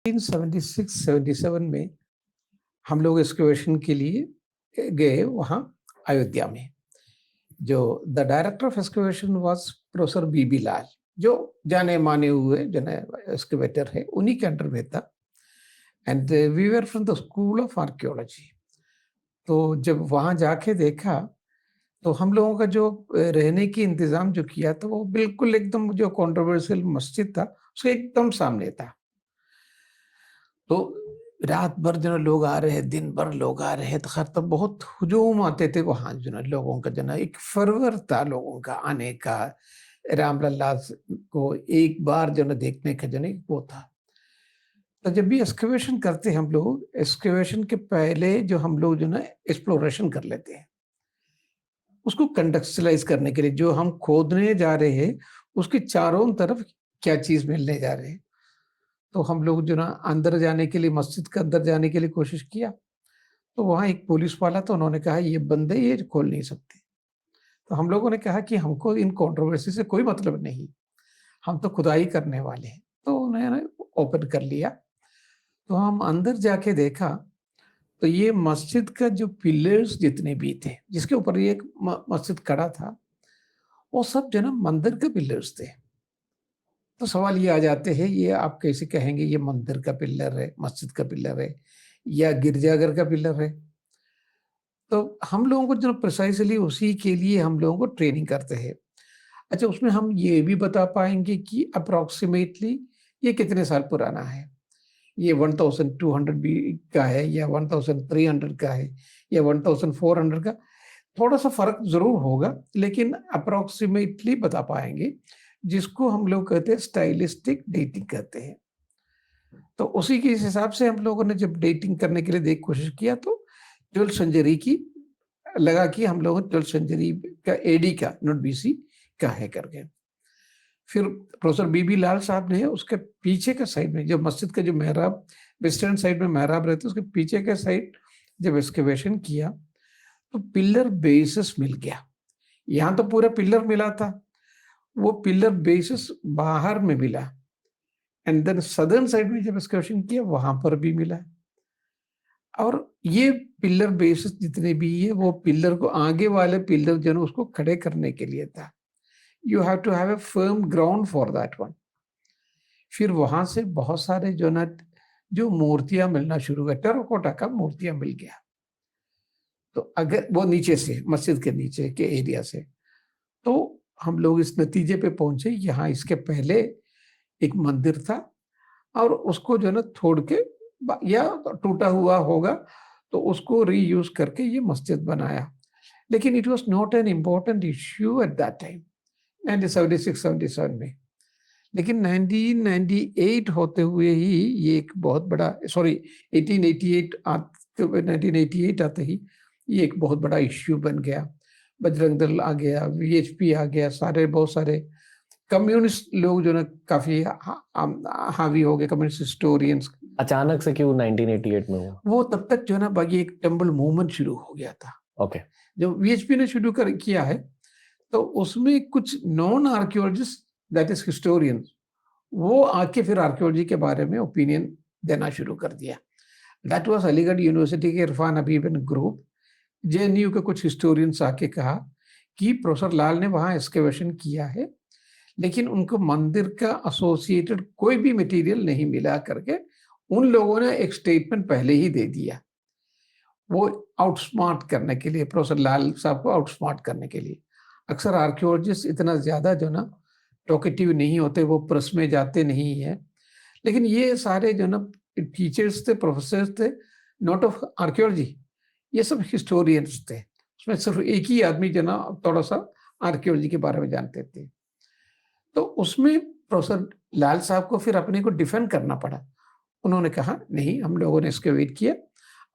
1976-77 में हम लोग एक्सकवेशन के लिए गए वहाँ अयोध्या में। जो the director of excavation was professor B B Lal, जो जाने माने हुए जन एक्सकवेटर है, उन्हीं के अंडर में था। And we were from the school of archaeology. तो जब वहाँ जाके देखा तो हम लोगों का जो रहने की इंतजाम जो किया था वो बिल्कुल एकदम जो कंट्रोवर्शियल मस्जिद था उसके एकदम सामने था। तो रात भर जो है लोग आ रहे हैं, दिन भर लोग आ रहे हैं, तो खैर तब बहुत हुजूम आते थे वहाँ जो है लोगों का, जो है एक फरवर था लोगों का आने का, रामलला को एक बार जो है देखने का जो है वो था। तो जब भी एक्सकवेशन करते हैं हम लोग, एक्सकवेशन के पहले जो हम लोग जो है एक्सप्लोरेशन कर लेते हैं, उसको कंटेक्चुअलाइज करने के लिए जो हम खोदने जा रहे हैं उसके चारों तरफ क्या चीज मिलने जा रहे हैं। तो हम लोग जो ना अंदर जाने के लिए, मस्जिद के अंदर जाने के लिए कोशिश किया, तो वहाँ एक पुलिस वाला था, उन्होंने कहा ये बंद है, ये खोल नहीं सकते। तो हम लोगों ने कहा कि हमको इन कंट्रोवर्सी से कोई मतलब नहीं, हम तो खुदाई करने वाले हैं। तो उन्होंने ओपन कर लिया। तो हम अंदर जाके देखा तो ये मस्जिद का जो पिलर्स जितने भी थे, जिसके ऊपर ये एक मस्जिद खड़ा था, वो सब जो ना मंदिर के पिलर्स थे। तो सवाल ये आ जाते हैं, ये आप कैसे कहेंगे ये मंदिर का पिलर है, मस्जिद का पिलर है या गिरजाघर का पिलर है? तो हम लोगों को जो प्रिसाइसली उसी के लिए हम लोगों को ट्रेनिंग करते हैं। अच्छा, उसमें हम ये भी बता पाएंगे कि अप्रोक्सीमेटली ये कितने साल पुराना है, ये 1200 बी का है या 1300 का है या 1400 का। थोड़ा सा फर्क जरूर होगा, लेकिन अप्रोक्सीमेटली बता पाएंगे, जिसको हम लोग कहते हैं स्टाइलिस्टिक डेटिंग कहते हैं। तो उसी के हिसाब से हम लोगों ने जब डेटिंग करने के लिए देख कोशिश किया, तो 12th सेंचुरी की लगा कि हम लोगों ने 12th सेंचुरी का एडी का, नॉट बीसी का है करके। फिर प्रोफेसर बीबी लाल साहब ने उसके पीछे के साइड में, जो मस्जिद का जो मेहराब, वेस्टर्न साइड में मेहराब रहते उसके पीछे के साइड जब एक्सकवेशन किया तो पिलर बेसिस मिल गया। यहाँ तो पूरा पिलर मिला था, वो पिलर बेसिस बाहर में मिला। एंड देन सदर्न साइड में जब एक्सकवेशन किया वहां पर भी मिला। और ये पिलर बेसिस जितने भी है, वो पिलर को, आगे वाले पिलर जो है उसको खड़े करने के लिए था। You have to have a firm ground for that one. फिर वहां से बहुत सारे जो ना जो मूर्तियां मिलना शुरू हुआ, टेराकोटा का मूर्तियां मिल गया। तो अगर वो नीचे से, मस्जिद के नीचे के एरिया से, तो हम लोग इस नतीजे पे पहुंचे, यहाँ इसके पहले एक मंदिर था और उसको जो ना तोड़ के या टूटा हुआ होगा तो उसको रीयूज करके ये मस्जिद बनाया। लेकिन it was not an important issue at that time, 1976-77 में। लेकिन 1998 होते हुए ही ये एक बहुत बड़ा, सॉरी 1988 आते ही ये एक बहुत बड़ा इश्यू बन गया। बजरंग दल आ गया, वीएचपी आ गया, सारे बहुत सारे कम्युनिस्ट लोग जो ना काफी हावी हो गए, कम्युनिस्ट हिस्टोरियंस। अचानक से क्यों 1988 में हुआ? वो तब तक जो ना बाकी एक टेम्पल मूवमेंट शुरू हो गया था। ओके। जब वीएचपी ने शुरू किया है तो उसमें कुछ non archaeologist, that is historians, वो आके फिर आर्कियोलॉजी के बारे में ओपिनियन देना शुरू कर दिया। दैट वाज अलीगढ़ यूनिवर्सिटी के इरफान हबीब ग्रुप। जेएनयू के कुछ हिस्टोरियंस आके कहा कि प्रोफेसर लाल ने वहां एक्सकेवेशन किया है, लेकिन उनको मंदिर का एसोसिएटेड कोई भी मटेरियल नहीं मिला करके उन लोगों ने एक स्टेटमेंट पहले ही दे दिया, वो आउटस्मार्ट करने के लिए, प्रोफेसर लाल साहब को आउटस्मार्ट करने के लिए। अक्सर आर्कियोलॉजिस्ट इतना ज्यादा जो ना टॉकेटिव नहीं होते, वो प्रेस में जाते नहीं है। लेकिन ये सारे जो ना टीचर्स थे, प्रोफेसर थे, नॉट ऑफ आर्कियोलॉजी, ये सब हिस्टोरियंस थे। उसमें सिर्फ एक ही आदमी जो ना थोड़ा सा आर्कियोलॉजी के बारे में जानते थे। तो उसमें प्रोफेसर लाल साहब को फिर अपने को डिफेंड करना पड़ा। उन्होंने कहा नहीं, हम लोगों ने इसके वेट किया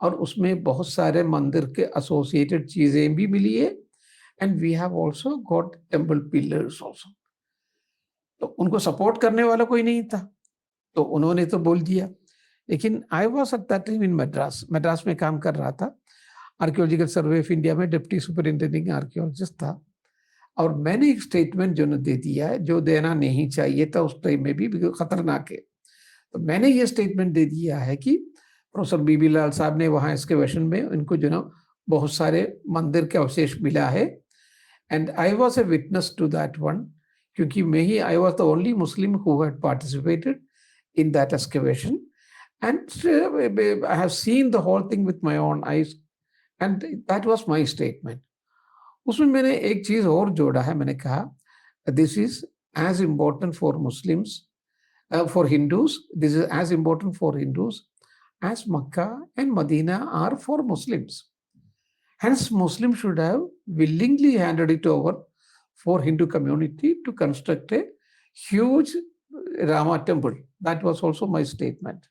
और उसमें बहुत सारे मंदिर के एसोसिएटेड चीजें भी मिली है, and we have also got temple pillars also. तो उनको सपोर्ट करने वाला कोई नहीं था, तो उन्होंने तो बोल दिया। लेकिन I was at that time in Madras में काम कर रहा था, आर्कियोलॉजिकल सर्वे ऑफ इंडिया में डिप्टी सुपरिंटेंडिंग आर्कियोलॉजिस्ट था। और मैंने एक स्टेटमेंट जो दे दिया है, जो देना नहीं चाहिए था उस टाइम में भी, खतरनाक है। तो मैंने ये स्टेटमेंट दे दिया है कि प्रोफेसर बीबी लाल साहब ने वहाँ एक्सकवेशन में उनको जो ना बहुत सारे मंदिर के अवशेष मिला है, and I was a witness to that one, क्योंकि मैं ही I was the only Muslim who had participated in that excavation, and I have seen the whole thing with my own eyes, and that was my statement. उसमें मैंने एक चीज और जोड़ा है, मैंने कहा this is as important for Muslims, for Hindus, this is as important for Hindus as Makkah and Medina are for Muslims. Hence Muslims should have willingly handed it over for Hindu community to construct a huge Rama temple. That was also my statement.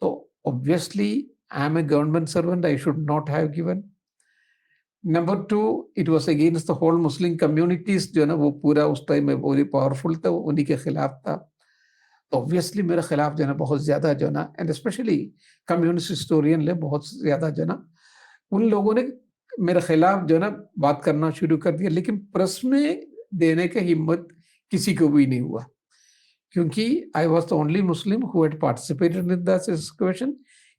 So obviously I am a government servant, I should not have given. Number two, it was against the whole Muslim communities, जो ना वो पूरा उस time में पूरी powerful था, उन्हीं के खिलाफ था. तो ऑब्वियसली मेरे खिलाफ जो ना बहुत ज्यादा जो ना, एंड स्पेशली कम्युनिस्ट हिस्टोरियन ले बहुत ज्यादा जो ना उन लोगों ने मेरे खिलाफ जो ना बात करना शुरू कर दिया, लेकिन प्रेस में देने की हिम्मत किसी को भी नहीं हुआ, क्योंकि I was the only Muslim who had participated in that excavation.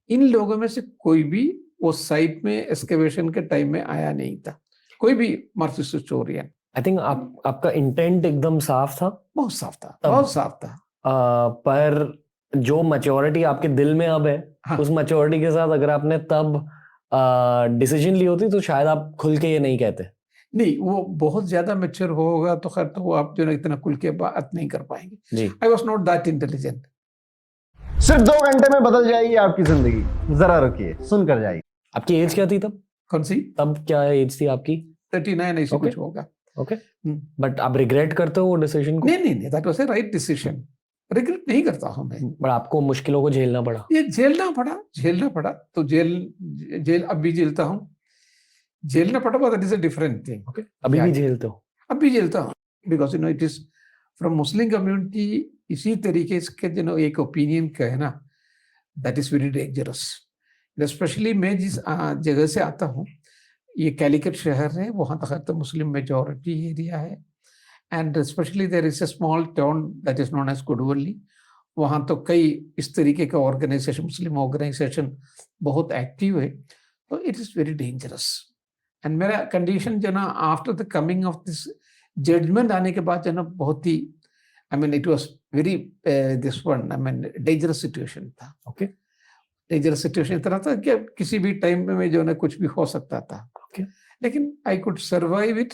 इन लोगों में से कोई भी वो साइट में एक्सकवेशन के टाइम में आया नहीं था, कोई भी मार्क्सिस्ट हिस्टोरियन. आई थिंक आपका इंटेंट एकदम साफ था, बहुत साफ था, बहुत साफ था. पर जो मैच्योरिटी आपके दिल में अब है, हाँ. उस मैच्योरिटी के साथ अगर आपने तब डिसीजन ली होती तो शायद आप खुल के ये नहीं कहते. नहीं, वो बहुत ज्यादा मैच्योर होगा तो खैर तो वो आप जो ना इतना खुल के बात नहीं कर पाएंगे. जी. I was not that intelligent. सिर्फ 2 घंटे में बदल जाएगी आपकी जिंदगी, जरा रुकिए, सुनकर जाइए. आपकी एज क्या थी तब? कौन सी? तब क्या एज थी आपकी? 39 ऐसी कुछ होगा. ओके. बट आप रिग्रेट करते हो वो डिसीजन को? नहीं, that was a right decision. Regret नहीं करता हूं मैं. बट आपको मुश्किलों को झेलना पड़ा? ये झेलना पड़ा तो जेल अब भी झेलता हूं. झेलना पड़ा, that is a different thing. Okay. अभी भी झेलते हो? अब भी झेलता हूं, because it is from Muslim community. इसी तरीके के जो एक ओपिनियन का है ना, that is very dangerous. Specially मैं जिस जगह से आता हूँ, ये कैलिकट शहर है, वहाँ तक तो मुस्लिम मेजॉरिटी एरिया है, and specially there is a small town that is known as Koduvally. वहाँ तो कई इस तरीके का ऑर्गेनाइजेशन, मुस्लिम ऑर्गेनाइजेशन बहुत एक्टिव है. तो it is very dangerous. And मेरा कंडीशन जो ना after the coming of this judgement आने के बाद जो ना बहुत ही, I mean it was very this one, I mean dangerous situation था. ओके. डेंजरस सिचुएशन इतना था कि किसी भी टाइम में जो ना कुछ भी हो सकता था. Okay. लेकिन I could survive it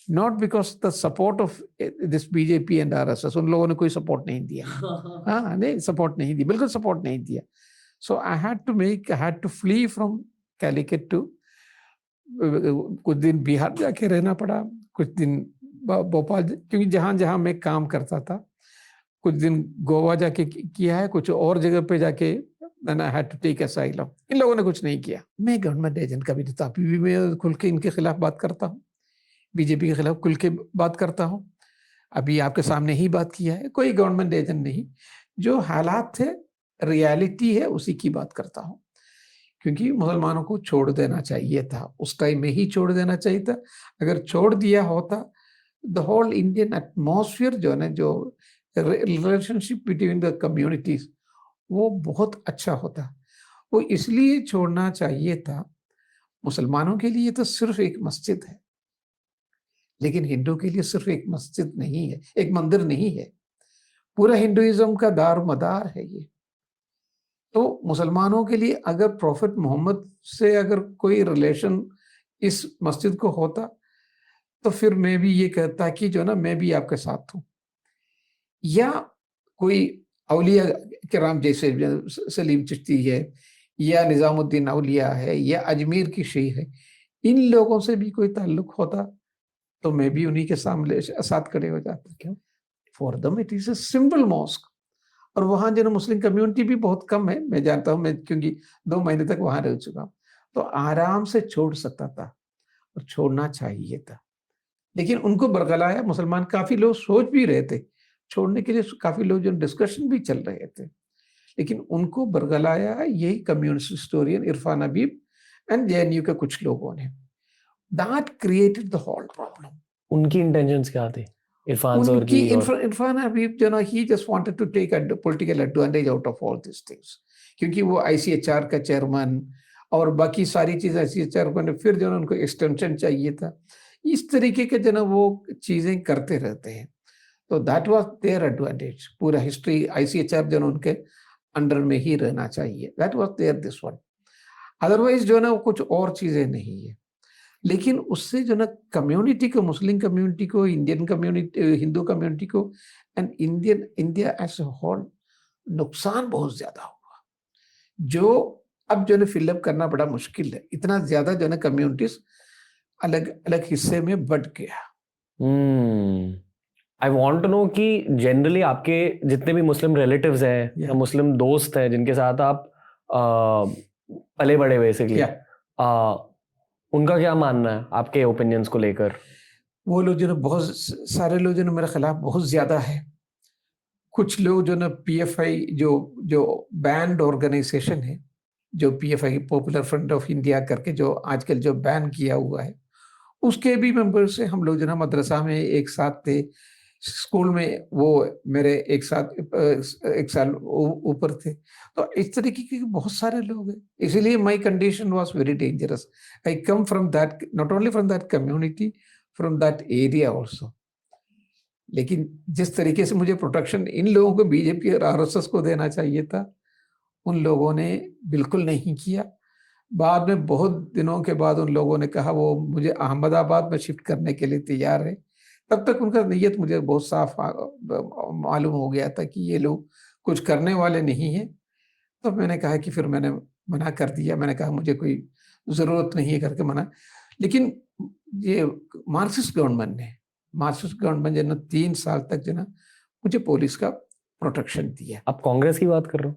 not because the support of this BJP and RSS. उन लोगों ने कोई सपोर्ट नहीं दिया. हाँ, नहीं सपोर्ट नहीं दिया, बिल्कुल सपोर्ट नहीं दिया. So I had to flee from Calicut to, कुछ दिन बिहार जाके रहना पड़ा, कुछ दिन भोपाल, क्योंकि जहां जहां मैं काम करता था, कुछ दिन गोवा जाके किया है, कुछ और जगह पे जाके then I had to take asylum. इन लोगों ने कुछ नहीं किया. मैं गवर्नमेंट एजेंट का भी नहीं था. अभी भी मैं खुल के इनके खिलाफ बात करता हूँ, बीजेपी के खिलाफ खुल के बात करता हूँ. अभी आपके सामने ही बात किया है. कोई गवर्नमेंट एजेंट नहीं, जो हालात थे, रियलिटी है, उसी की बात करता हूँ. क्योंकि मुसलमानों को छोड़ देना चाहिए था, उस टाइम में ही छोड़ देना चाहिए था. अगर छोड़ दिया होता, द होल इंडियन एटमॉस्फेयर जो है ना, जो रिलेशनशिप बिटवीन द कम्युनिटीज, वो बहुत अच्छा होता. वो इसलिए छोड़ना चाहिए था. मुसलमानों के लिए तो सिर्फ एक मस्जिद है, लेकिन हिंदू के लिए सिर्फ एक मस्जिद नहीं है, एक मंदिर नहीं है, पूरा हिंदुइज्म का दार मदार है ये. तो मुसलमानों के लिए अगर प्रॉफिट मोहम्मद से अगर कोई रिलेशन इस मस्जिद को होता, तो फिर मैं भी ये कहता कि जो ना, मैं भी आपके साथ हूं. या कोई औलिया किराम जैसे सलीम चिश्ती है, या निजामुद्दीन औलिया है, या अजमेर की शेख है, इन लोगों से भी कोई ताल्लुक होता, तो मैं भी उन्हीं के सामने साथ खड़े हो जाता. क्यों? For them it is a simple mosque. और वहाँ जो मुस्लिम कम्युनिटी भी बहुत कम है, मैं जानता हूँ, मैं क्योंकि 2 महीने तक वहाँ रह चुका हूँ. तो आराम से छोड़ सकता था, और छोड़ना चाहिए था. लेकिन उनको बरगलाया. मुसलमान काफी लोग सोच भी रहे थे छोड़ने के लिए, काफी लोग जो डिस्कशन भी चल रहे थे, लेकिन उनको बरगलाया यही communist historian Irfan Habib and JNU के कुछ लोगों ने. That created the whole problem. उनकी इंटेंशंस क्या थी? इरफान सर उनकी की और इरफान हबीब जो ना ही just wanted to take political advantage out of all this things, क्योंकि वो आईसीएचआर का चेयरमैन और बाकी सारी चीजें आईसीएचआर को, फिर जो ना उनको एक्सटेंशन चाहिए था, इस तरीके के जो ना वो चीजें करते रहते हैं। तो दैट वाज देयर एडवांटेज, पूरा हिस्ट्री आईसीएचआर जो ना उनके अंडर में ही रहना चाहिए, that was their this one. Otherwise जो ना वो कुछ और चीजें नहीं है। लेकिन उससे जो ना कम्युनिटी को, मुस्लिम कम्युनिटी को, इंडियन कम्युनिटी, हिंदू कम्युनिटी को and India as a whole नुकसान बहुत ज्यादा हुआ, जो अब जो है फिलअप करना बड़ा मुश्किल है। इतना ज्यादा जो है कम्युनिटीज अलग अलग हिस्से में बट गया। आई वांट टू नो कि जनरली आपके जितने भी मुस्लिम रिलेटिव्स हैं या Yeah. मुस्लिम दोस्त हैं जिनके साथ आप पले बड़े बेसिकली, Yeah. उनका क्या मानना है आपके ओपिनियंस को लेकर? वो लोग जो ना बहुत सारे लोग जो ना मेरे खिलाफ बहुत ज्यादा है। कुछ लोग जो ना पीएफआई जो जो बैंड ऑर्गेनाइजेशन है, जो PFI popular front of India करके जो आजकल जो बैन किया हुआ है, उसके भी मेंबर से हम लोग जो ना मदरसा में एक साथ थे, स्कूल में वो मेरे एक साल ऊपर थे। तो इस तरीके के बहुत सारे लोग हैं, इसीलिए my condition was very dangerous. I come from that, not only from that community, from that area also. लेकिन जिस तरीके से मुझे प्रोटेक्शन इन लोगों को बीजेपी और आरएसएस को देना चाहिए था, उन लोगों ने बिल्कुल नहीं किया। बाद में बहुत दिनों के बाद उन लोगों ने कहा वो मुझे अहमदाबाद में शिफ्ट करने के लिए तैयार है। तब तक उनका नीयत मुझे बहुत साफ मालूम हो गया था कि ये लोग कुछ करने वाले नहीं है। तो मैंने कहा कि फिर मैंने मना कर दिया, मैंने कहा मुझे कोई ज़रूरत नहीं है करके मना। लेकिन ये मार्क्सिस्ट गवर्नमेंट ने 3 साल तक जो ना मुझे पुलिस का प्रोटेक्शन दिया। आप कांग्रेस की बात कर रहे हो?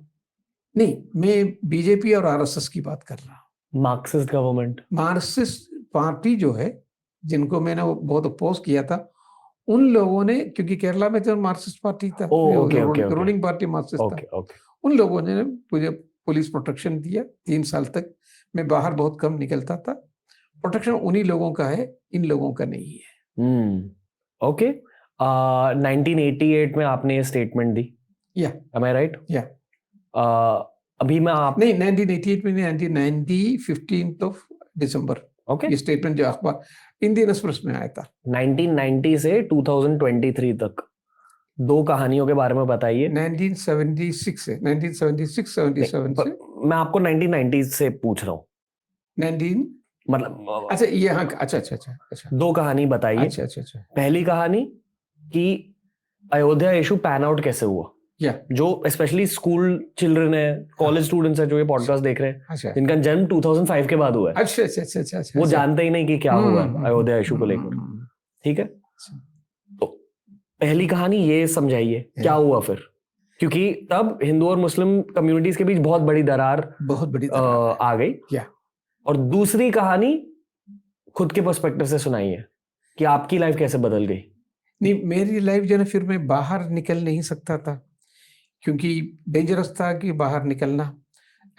नहीं, मैं बीजेपी और आरएसएस की बात कर रहा हूँ। मार्क्सिस्ट गवर्नमेंट, मार्क्सिस्ट पार्टी जो है, जिनको मैंने बहुत अपोज किया था, उन लोगों ने, क्योंकि केरला में जो मार्क्सिस्ट पार्टी था, रूलिंग पार्टी मार्क्सिस्ट था, उन लोगों ने मुझे पुलिस प्रोटेक्शन दिया 3 साल तक। मैं बाहर बहुत कम निकलता था। प्रोटेक्शन उन्हीं लोगों का है, इन लोगों का नहीं है। ओके। 1988 में आपने ये स्टेटमेंट दी, या एम आई राइट? या अभी मैं आप नहीं, 1988 में, 1990 15 दिसंबर ओके ये स्टेटमेंट जो अखबार इंडियन एक्सप्रेस में आया था। 1990 से 2023 तक 2 कहानियों के बारे में बताइए। 1976 से 1977 से मैं आपको 1990 से पूछ रहा हूँ। 19 मतलब अच्छा, ये हाँ, अच्छा 2 कहानी बताइए। अच्छा पहली कहानी कि अयोध्या इशू पैन आउट कैसे हुआ, या जो स्पेशली स्कूल चिल्ड्रन है, कॉलेज स्टूडेंट्स है जो ये पॉडकास्ट देख रहे हैं, अच्छा जिनका जन्म 2005 के बाद हुआ है, अच्छा वो जानते ही नहीं कि क्या हुआ है अयोध्या इशू को लेकर। ठीक है, तो पहली कहानी ये समझाइए क्या हुआ फिर, क्योंकि तब हिंदू और मुस्लिम कम्युनिटीज के बीच बहुत बड़ी दरार आ गई। और दूसरी कहानी खुद के पर्सपेक्टिव से सुनाइए कि आपकी लाइफ कैसे बदल गई। नहीं, मेरी लाइफ जो है फिर मैं बाहर निकल नहीं सकता था, क्योंकि डेंजरस था कि बाहर निकलना।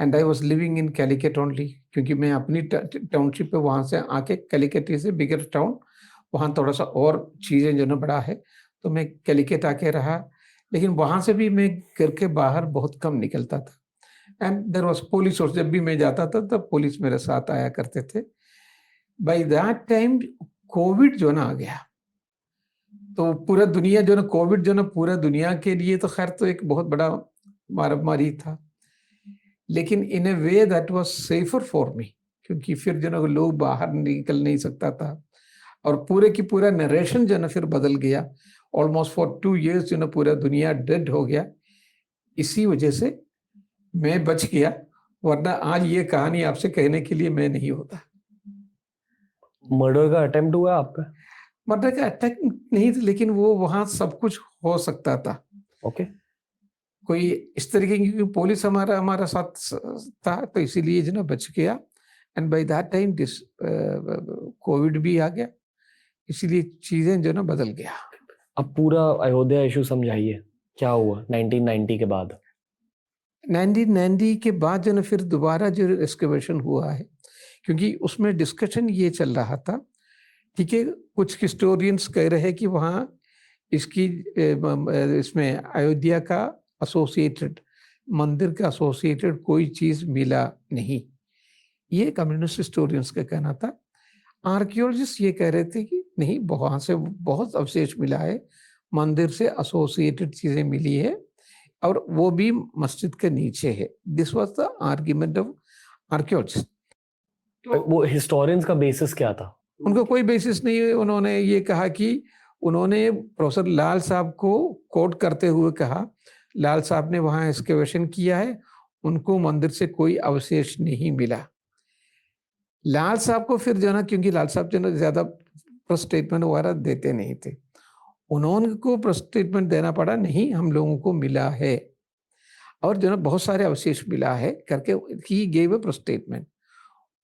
And I was living in Calicut only, क्योंकि मैं अपनी टाउनशिप पे वहाँ से आके, Calicut is a bigger town, वहाँ थोड़ा सा और चीज़ें जो ना बड़ा है, तो मैं कैलिकट आके रहा। लेकिन वहाँ से भी मैं घर के बाहर बहुत कम निकलता था। एंड देयर वाज पुलिस, और जब भी मैं जाता था तब पुलिस मेरे साथ आया करते थे। बाय दैट टाइम कोविड जो ना आ गया, तो पूरा दुनिया जो ना, कोविड जो ना पूरा दुनिया के लिए तो खैर तो एक बहुत बड़ा मारामारी था, लेकिन in a way that was safer for me, क्योंकि फिर जो ना लोग बाहर निकल नहीं सकता था, और पूरे की पूरा नरेशन जो ना फिर बदल गया। ऑलमोस्ट फॉर 2 years जो ना पूरा दुनिया डेड हो गया। इसी वजह से मैं बच गया, वरना आज ये कहानी आपसे कहने के लिए मैं नहीं होता। मर्डर का अटेम्प्ट हुआ आपका? मर्डर का अटैक नहीं था, लेकिन वो वहां सब कुछ हो सकता था। ओके। कोई इस तरीके की, पुलिस हमारा साथ था, तो इसीलिए जो ना बच गया। And by that time this Covid भी आ गया, इसीलिए चीजें जो ना बदल गया। अब पूरा अयोध्या इशू समझाइए, क्या हुआ 1990 के बाद? 1990 के बाद जो ना फिर दोबारा जो एक्सकवेशन हुआ है, क्योंकि उसमें डिस्कशन ये चल रहा था, ठीक है, कुछ हिस्टोरियंस कह रहे हैं कि वहाँ इसकी इसमें अयोध्या का एसोसिएटेड, मंदिर का एसोसिएटेड कोई चीज मिला नहीं, ये कम्युनिस्ट हिस्टोरियंस का कहना था। आर्कियोलॉजिस्ट ये कह रहे थे कि नहीं, वहां से बहुत अवशेष मिला है, मंदिर से एसोसिएटेड चीजें मिली है, और वो भी मस्जिद के नीचे है। This was the argument of archaeologist. वो हिस्टोरियंस का बेसिस क्या था? उनको कोई बेसिस नहीं है। उन्होंने ये कहा कि उन्होंने प्रोफेसर लाल साहब को कोट करते हुए कहा, लाल साहब ने वहां एक्सकेवेशन किया है, उनको मंदिर से कोई अवशेष नहीं मिला। लाल साहब को फिर जो ना, क्योंकि लाल साहब जो ना ज्यादा प्रेस स्टेटमेंट वगैरह देते नहीं थे, उन्होंने प्रेस स्टेटमेंट देना पड़ा, नहीं हम लोगों को मिला है और जो ना बहुत सारे अवशेष मिला है करके he gave a press statement.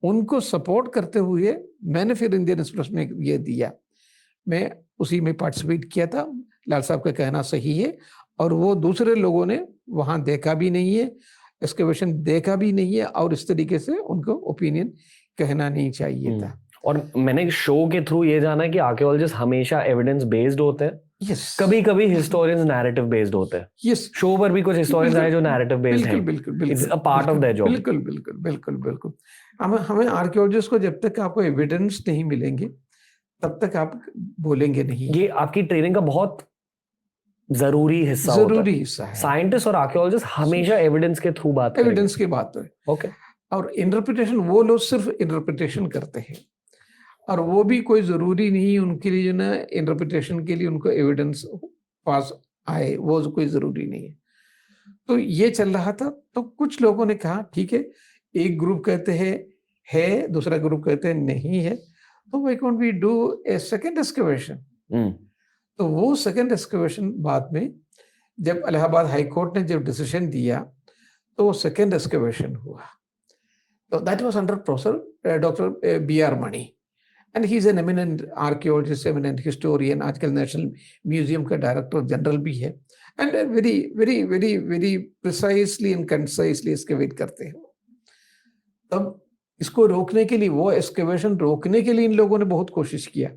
उनको सपोर्ट करते हुए मैंने फिर इंडियन एक्सप्रेस में ये दिया, मैं उसी में पार्टिसिपेट किया था। लाल साहब का कहना सही है, और वो दूसरे लोगों ने वहां देखा भी नहीं है, एक्सकेवेशन देखा भी नहीं है, और इस तरीके से उनको ओपिनियन कहना नहीं चाहिए था। और मैंने शो के थ्रू ये जाना है कि आर्कियोलॉजिस्ट हमेशा एविडेंस बेस्ड होते हैं, यस, कभी कभी हिस्टोरियंस नैरेटिव बेस्ड होते हैं। यस, शो पर भी कुछ हिस्टोरियंस आए जो नैरेटिव बेस्ड हैं। बिल्कुल, it's a part of their job. बिल्कुल। हमें आर्कियोलॉजिस्ट को जब तक आपको एविडेंस नहीं मिलेंगे तब तक आप बोलेंगे नहीं। ये आपकी ट्रेनिंग का बहुत जरूरी हिस्सा होता है। जरूरी हिस्सा है। साइंटिस्ट और आर्कियोलॉजिस्ट हमेशा एविडेंस के थ्रू बात करेंगे। एविडेंस की बात है। ओके। और इंटरप्रिटेशन, वो लोग सिर्फ इंटरप्रिटेशन करते हैं, और वो भी कोई जरूरी नहीं उनके लिए, जो ना इंटरप्रिटेशन के लिए उनको एविडेंस पास आए, वो कोई जरूरी नहीं है। तो ये चल रहा था। तो कुछ लोगों ने कहा ठीक है, एक ग्रुप कहते हैं है, दूसरा ग्रुप कहते हैं नहीं है, तो why can't we do a second excavation. तो वो सेकंड एक्सकवेशन बाद में जब इलाहाबाद हाई कोर्ट ने जब डिसीजन दिया, तो वो सेकंड एक्सकवेशन हुआ। तो that was under professor doctor B R. Mani, and he is an eminent archaeologist, eminent historian, आजकल नेशनल म्यूजियम का डायरेक्टर जनरल भी है, and very very very very precisely and concisely excavate करते हैं। तब इसको रोकने के लिए, वो एक्सकेवेशन रोकने के लिए इन लोगों ने बहुत कोशिश किया।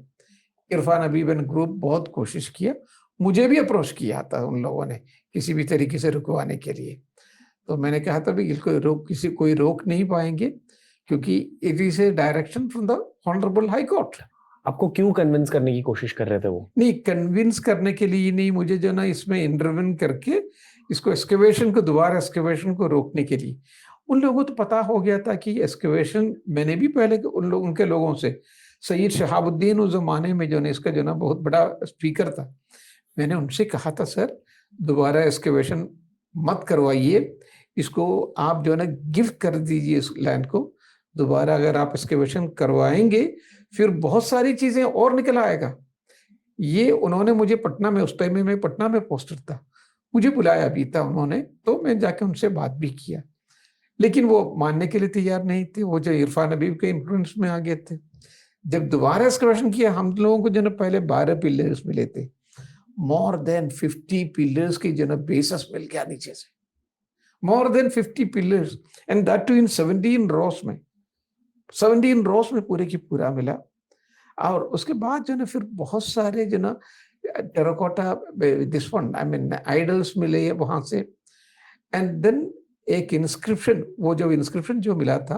इरफान हबीब एंड ग्रुप बहुत कोशिश किया, मुझे भी अप्रोच किया था उन लोगों ने किसी भी तरीके से रुकवाने के लिए। तो मैंने कहा था भी कोई रोक नहीं पाएंगे, क्योंकि it is a direction from the honourable high court. आपको क्यों कन्विंस करने की कोशिश कर रहे थे वो? नहीं, कन्विंस करने के लिए नहीं, मुझे जो ना इसमें इंटरवेन करके इसको एक्सकेवेशन को, दोबारा एक्सकेवेशन को रोकने के लिए। उन लोगों को तो पता हो गया था कि एक्सकेवेशन, मैंने भी पहले उनके लोगों से, सैयद शहाबुद्दीन उस जमाने में जो ना इसका जो ना बहुत बड़ा स्पीकर था, मैंने उनसे कहा था सर दोबारा एक्सकेवेशन मत करवाइए, इसको आप जो है ना गिफ्ट कर दीजिए इस लैंड को। दोबारा अगर आप एक्सकेवेशन करवाएंगे फिर बहुत सारी चीजें और निकल आएगा। ये उन्होंने मुझे पटना में, उस टाइम में मैं पटना में पोस्टर था, मुझे बुलाया भी था उन्होंने, तो मैं जाके उनसे बात भी किया, लेकिन वो मानने के लिए तैयार नहीं थे। वो जो इरफान हबीब के इन्फ्लुएंस में आ गए थे। जब दोबारा एक्सकवेशन किया, हम लोगों को जो ना पहले 12 पिलर्स मिले थे, मोर देन 50 पिलर्स की जो ना बेसिस मिल गया नीचे से, more than 50 pillars, and that too in 17 rows में, 17 रोस में पूरे की पूरा मिला। और उसके बाद जो ना फिर बहुत सारे जो ना terracotta, this one I mean idols मिले वहां से, एंड देन एक इंस्क्रिप्शन, वो जो इंस्क्रिप्शन जो मिला था,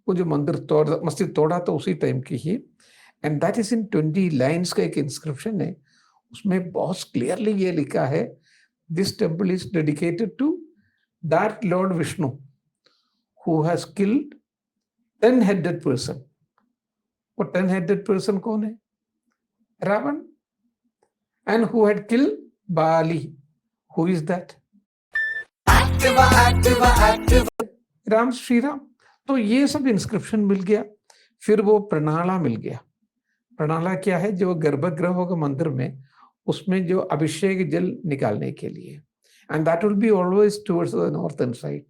वो जो मस्जिद तोड़ा तो उसी टाइम की ही, and that is in 20 lines का एक इंस्क्रिप्शन है। उसमें बहुत क्लियरली ये लिखा है, this temple is dedicated to that lord Vishnu who has killed 10-headed person। वो 10-headed person कौन है? Ravan. And who had killed Bali, who is that? Ram, Shri Ram. तो ये सब इंस्क्रिप्शन मिल गया। फिर वो प्रणाला मिल गया। प्रणाला क्या है? जो गर्भगृह के मंदिर में, उसमें जो अभिषेक जल निकालने के लिए, and that will be always towards the northern side.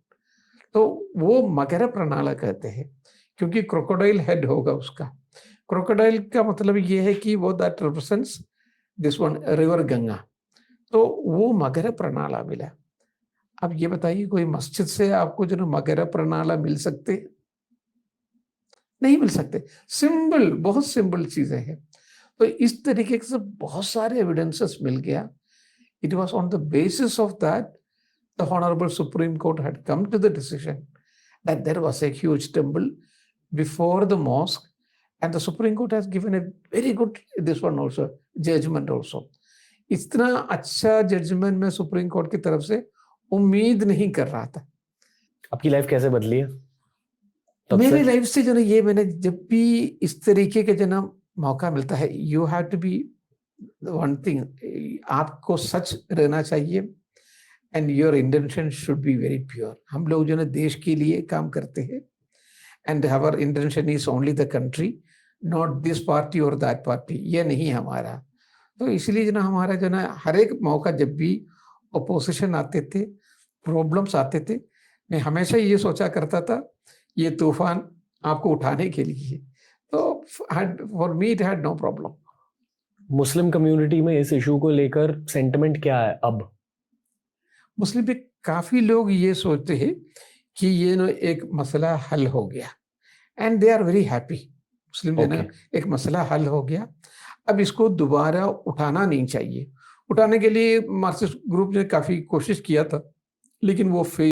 तो वो मकर प्रणाला कहते हैं, क्योंकि क्रोकोडाइल हेड होगा उसका। क्रोकोडाइल का मतलब ये है कि वो that represents this one river Ganga. तो वो मकर प्रणाला मिला। अब ये बताइए, कोई मस्जिद से आपको जो ना मकर प्रणाला मिल सकते? नहीं मिल सकते। सिंपल, बहुत सिंपल चीजें हैं। तो इस तरीके से बहुत सारे एविडेंसेस मिल गया. It was on the basis of that the Honorable Supreme Court had come to the decision that there was a huge temple before the mosque, and the Supreme Court has given a very good this one also judgment also. इतना अच्छा judgement मैं supreme court की तरफ से उम्मीद नहीं कर रहा था. आपकी लाइफ कैसे बदली है तब मेरी से? लाइफ से जो ना ये मैंने जब भी इस तरीके के जो ना मौका मिलता है, you have to be one thing, आपको सच रहना चाहिए and your intention should be very pure. हम लोग जो ना देश के लिए काम करते हैं and our intention is only the country, not this party और दैट पार्टी. ये नहीं हमारा. तो इसलिए जो ना हमारा जो ना हर एक मौका जब भी अपोजिशन आते थे, प्रॉब्लम्स आते थे, मैं हमेशा ये सोचा करता था ये तूफान आपको उठाने के लिए. तो for me it had no problem. Muslim community में इस इशू को लेकर सेंटिमेंट क्या है अब? मुस्लिम पे काफी लोग ये सोचते हैं कि ये ना एक मसला हल हो गया and they are very happy. Muslim जो ना एक मसला हल हो गया, अब इसको दोबारा उठाना नहीं चाहिए. उठाने के लिए मार्क्सिस्ट ग्रुप ने काफी कोशिश किया था, लेकिन वो फेल